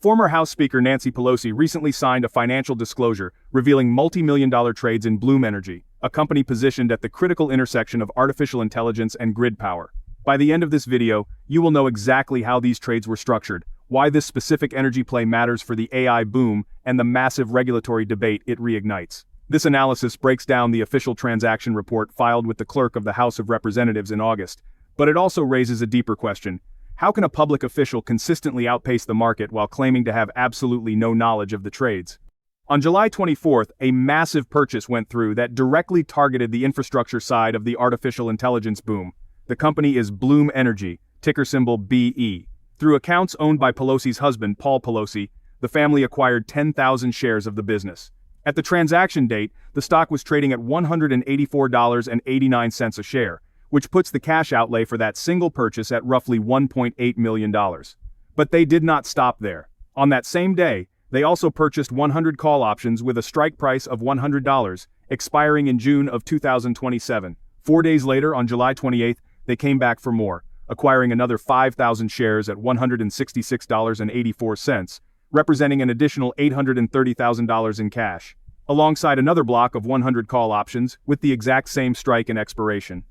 Former House Speaker Nancy Pelosi recently signed a financial disclosure revealing multi-million-dollar trades in Bloom Energy, a company positioned at the critical intersection of artificial intelligence and grid power. By the end of this video, you will know exactly how these trades were structured, why this specific energy play matters for the AI boom, and the massive regulatory debate it reignites. This analysis breaks down the official transaction report filed with the clerk of the House of Representatives in August, but it also raises a deeper question. How can a public official consistently outpace the market while claiming to have absolutely no knowledge of the trades? On July 24th, a massive purchase went through that directly targeted the infrastructure side of the artificial intelligence boom. The company is Bloom Energy, ticker symbol BE. Through accounts owned by Pelosi's husband, Paul Pelosi, the family acquired 10,000 shares of the business. At the transaction date, the stock was trading at $184.89 a share, which puts the cash outlay for that single purchase at roughly $1.8 million. But they did not stop there. On that same day, they also purchased 100 call options with a strike price of $100, expiring in June of 2027. 4 days later, on July 28th, they came back for more, acquiring another 5,000 shares at $166.84, representing an additional $830,000 in cash, alongside another block of 100 call options with the exact same strike and expiration.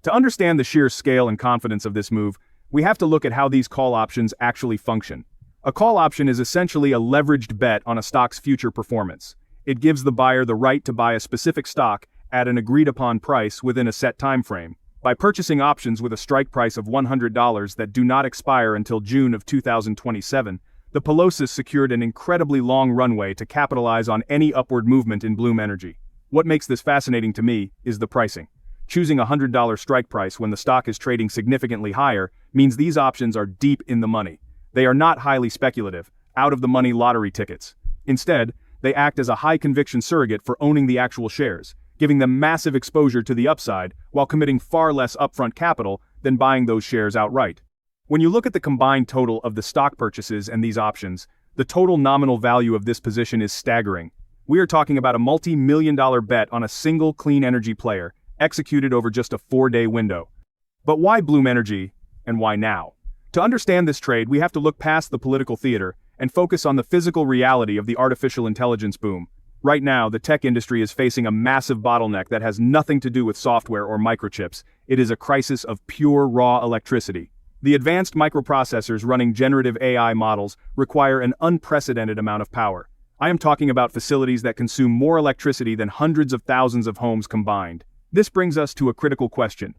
To understand the sheer scale and confidence of this move, we have to look at how these call options actually function. A call option is essentially a leveraged bet on a stock's future performance. It gives the buyer the right to buy a specific stock at an agreed-upon price within a set time frame. By purchasing options with a strike price of $100 that do not expire until June of 2027, the Pelosis secured an incredibly long runway to capitalize on any upward movement in Bloom Energy. What makes this fascinating to me is the pricing. Choosing a $100 strike price when the stock is trading significantly higher means these options are deep in the money. They are not highly speculative, out-of-the-money lottery tickets. Instead, they act as a high-conviction surrogate for owning the actual shares, giving them massive exposure to the upside while committing far less upfront capital than buying those shares outright. When you look at the combined total of the stock purchases and these options, the total nominal value of this position is staggering. We are talking about a multi-million-dollar bet on a single clean energy player, executed over just a 4-day window. But why Bloom Energy, and why now? To understand this trade, we have to look past the political theater and focus on the physical reality of the artificial intelligence boom. Right now, the tech industry is facing a massive bottleneck that has nothing to do with software or microchips. It is a crisis of pure raw electricity. The advanced microprocessors running generative AI models require an unprecedented amount of power. I am talking about facilities that consume more electricity than hundreds of thousands of homes combined. This brings us to a critical question.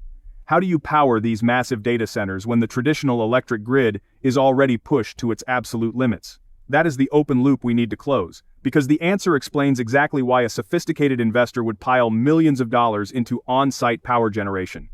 How do you power these massive data centers when the traditional electric grid is already pushed to its absolute limits? That is the open loop we need to close, because the answer explains exactly why a sophisticated investor would pile millions of dollars into on-site power generation.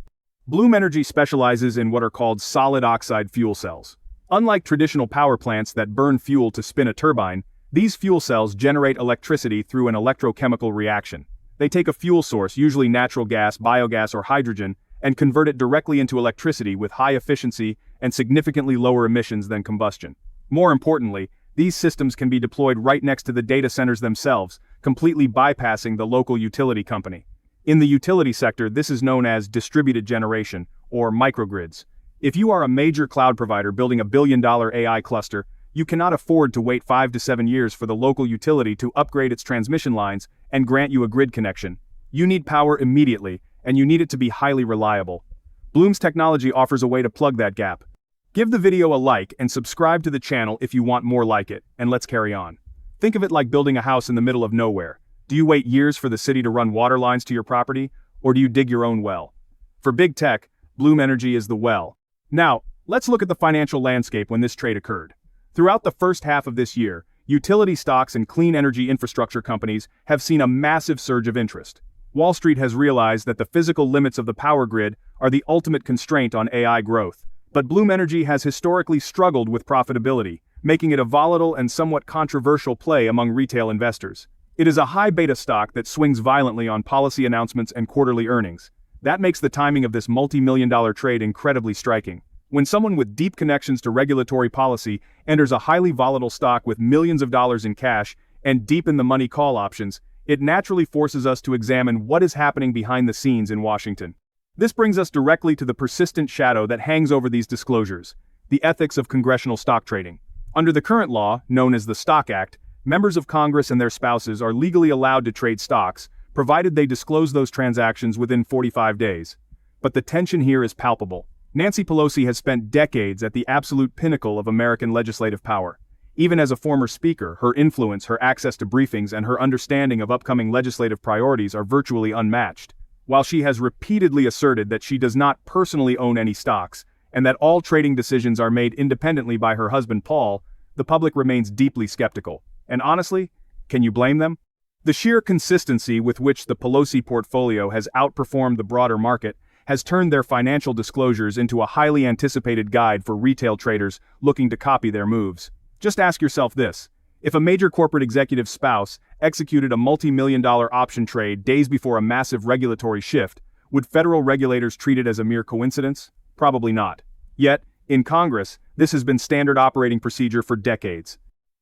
Bloom Energy specializes in what are called solid oxide fuel cells. Unlike traditional power plants that burn fuel to spin a turbine, these fuel cells generate electricity through an electrochemical reaction. They take a fuel source, usually natural gas, biogas, or hydrogen, and convert it directly into electricity with high efficiency and significantly lower emissions than combustion. More importantly, these systems can be deployed right next to the data centers themselves, completely bypassing the local utility company. In the utility sector, this is known as distributed generation, or microgrids. If you are a major cloud provider building a billion-dollar AI cluster, you cannot afford to wait 5 to 7 years for the local utility to upgrade its transmission lines and grant you a grid connection. You need power immediately, and you need it to be highly reliable. Bloom's technology offers a way to plug that gap. Give the video a like and subscribe to the channel if you want more like it, and let's carry on. Think of it like building a house in the middle of nowhere. Do you wait years for the city to run water lines to your property, or do you dig your own well? For big tech, Bloom Energy is the well. Now, let's look at the financial landscape when this trade occurred. Throughout the first half of this year, utility stocks and clean energy infrastructure companies have seen a massive surge of interest. Wall Street has realized that the physical limits of the power grid are the ultimate constraint on AI growth. But Bloom Energy has historically struggled with profitability, making it a volatile and somewhat controversial play among retail investors. It is a high beta stock that swings violently on policy announcements and quarterly earnings. That makes the timing of this multi-million-dollar trade incredibly striking. When someone with deep connections to regulatory policy enters a highly volatile stock with millions of dollars in cash and deep-in-the-money call options, it naturally forces us to examine what is happening behind the scenes in Washington. This brings us directly to the persistent shadow that hangs over these disclosures: the ethics of congressional stock trading. Under the current law, known as the Stock Act, members of Congress and their spouses are legally allowed to trade stocks, provided they disclose those transactions within 45 days. But the tension here is palpable. Nancy Pelosi has spent decades at the absolute pinnacle of American legislative power. Even as a former speaker, her influence, her access to briefings, and her understanding of upcoming legislative priorities are virtually unmatched. While she has repeatedly asserted that she does not personally own any stocks, and that all trading decisions are made independently by her husband Paul, the public remains deeply skeptical. And honestly, can you blame them? The sheer consistency with which the Pelosi portfolio has outperformed the broader market has turned their financial disclosures into a highly anticipated guide for retail traders looking to copy their moves. Just ask yourself this: if a major corporate executive's spouse executed a multi-million-dollar option trade days before a massive regulatory shift, would federal regulators treat it as a mere coincidence? Probably not. Yet, in Congress, this has been standard operating procedure for decades.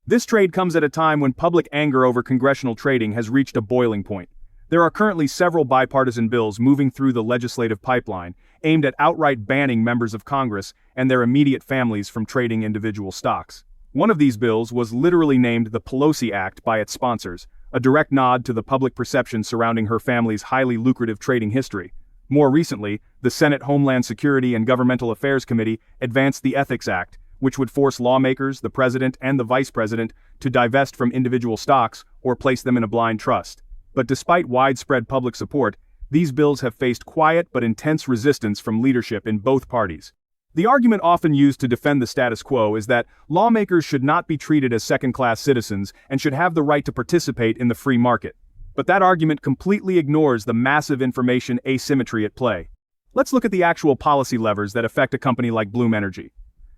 This trade comes at a time when public anger over congressional trading has reached a boiling point. There are currently several bipartisan bills moving through the legislative pipeline, aimed at outright banning members of Congress and their immediate families from trading individual stocks. One of these bills was literally named the Pelosi Act by its sponsors, a direct nod to the public perception surrounding her family's highly lucrative trading history. More recently, the Senate Homeland Security and Governmental Affairs Committee advanced the Ethics Act, which would force lawmakers, the president, and the vice president to divest from individual stocks or place them in a blind trust. But despite widespread public support, these bills have faced quiet but intense resistance from leadership in both parties. The argument often used to defend the status quo is that lawmakers should not be treated as second-class citizens and should have the right to participate in the free market. But that argument completely ignores the massive information asymmetry at play. Let's look at the actual policy levers that affect a company like Bloom Energy.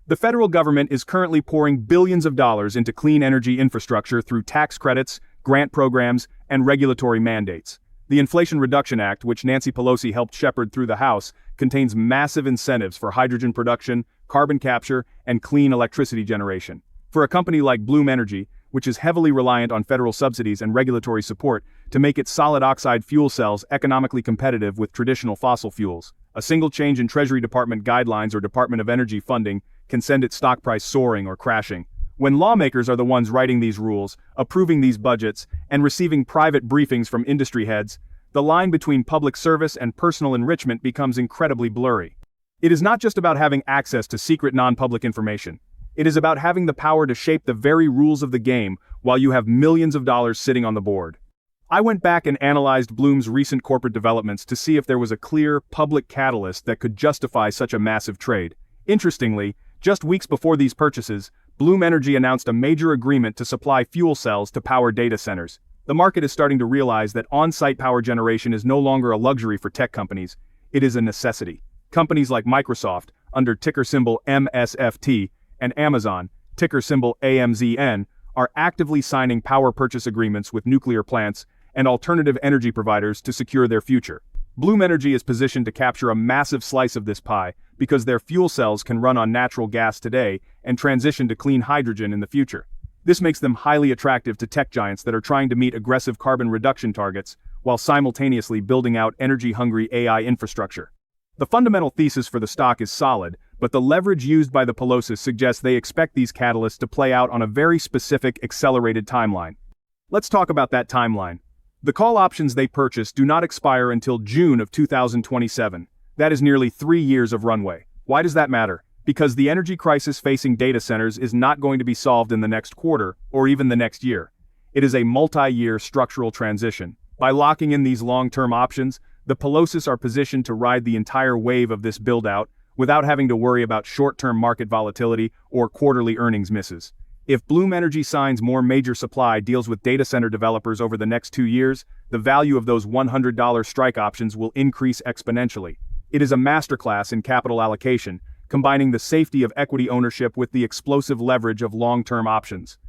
The federal government is currently pouring billions of dollars into clean energy infrastructure through tax credits, grant programs, and regulatory mandates. The Inflation Reduction Act, which Nancy Pelosi helped shepherd through the House, contains massive incentives for hydrogen production, carbon capture, and clean electricity generation. For a company like Bloom Energy, which is heavily reliant on federal subsidies and regulatory support to make its solid oxide fuel cells economically competitive with traditional fossil fuels, a single change in Treasury Department guidelines or Department of Energy funding can send its stock price soaring or crashing. When lawmakers are the ones writing these rules, approving these budgets, and receiving private briefings from industry heads, the line between public service and personal enrichment becomes incredibly blurry. It is not just about having access to secret non-public information. It is about having the power to shape the very rules of the game while you have millions of dollars sitting on the board. I went back and analyzed Bloom's recent corporate developments to see if there was a clear, public catalyst that could justify such a massive trade. Interestingly, just weeks before these purchases, Bloom Energy announced a major agreement to supply fuel cells to power data centers. The market is starting to realize that on-site power generation is no longer a luxury for tech companies, it is a necessity. Companies like Microsoft, under ticker symbol MSFT, and Amazon, ticker symbol AMZN, are actively signing power purchase agreements with nuclear plants and alternative energy providers to secure their future. Bloom Energy is positioned to capture a massive slice of this pie because their fuel cells can run on natural gas today and transition to clean hydrogen in the future. This makes them highly attractive to tech giants that are trying to meet aggressive carbon reduction targets while simultaneously building out energy-hungry AI infrastructure. The fundamental thesis for the stock is solid, but the leverage used by the Pelosi suggests they expect these catalysts to play out on a very specific, accelerated timeline. Let's talk about that timeline. The call options they purchased do not expire until June of 2027. That is nearly 3 years of runway. Why does that matter? Because the energy crisis facing data centers is not going to be solved in the next quarter, or even the next year. It is a multi-year structural transition. By locking in these long-term options, the Pelosis are positioned to ride the entire wave of this build-out without having to worry about short-term market volatility or quarterly earnings misses. If Bloom Energy signs more major supply deals with data center developers over the next 2 years, the value of those $100 strike options will increase exponentially. It is a masterclass in capital allocation, combining the safety of equity ownership with the explosive leverage of long-term options.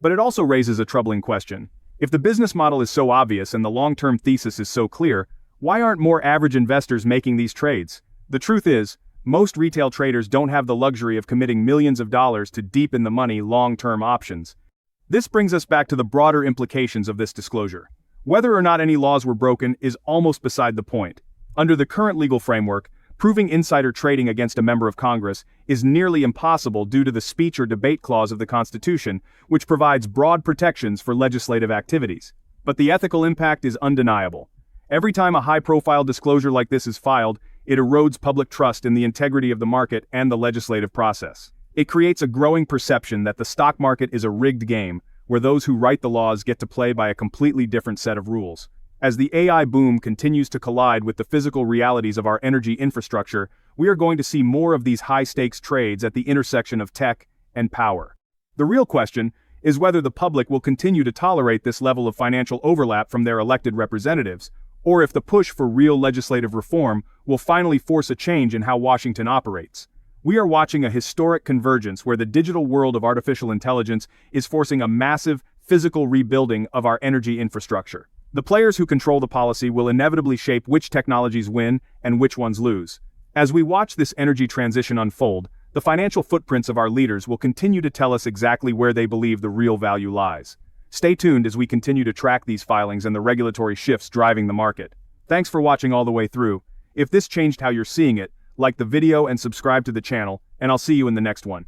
But it also raises a troubling question. If the business model is so obvious and the long-term thesis is so clear, why aren't more average investors making these trades? The truth is, most retail traders don't have the luxury of committing millions of dollars to deep-in-the-money long-term options. This brings us back to the broader implications of this disclosure. Whether or not any laws were broken is almost beside the point. Under the current legal framework, Proving insider trading against a member of Congress is nearly impossible due to the speech or debate clause of the Constitution, which provides broad protections for legislative activities. But the ethical impact is undeniable. Every time a high-profile disclosure like this is filed, it erodes public trust in the integrity of the market and the legislative process. It creates a growing perception that the stock market is a rigged game, where those who write the laws get to play by a completely different set of rules. As the AI boom continues to collide with the physical realities of our energy infrastructure, we are going to see more of these high-stakes trades at the intersection of tech and power. The real question is whether the public will continue to tolerate this level of financial overlap from their elected representatives, or if the push for real legislative reform will finally force a change in how Washington operates. We are watching a historic convergence where the digital world of artificial intelligence is forcing a massive, physical rebuilding of our energy infrastructure. The players who control the policy will inevitably shape which technologies win and which ones lose. As we watch this energy transition unfold, the financial footprints of our leaders will continue to tell us exactly where they believe the real value lies. Stay tuned as we continue to track these filings and the regulatory shifts driving the market. Thanks for watching all the way through. If this changed how you're seeing it, like the video and subscribe to the channel, and I'll see you in the next one.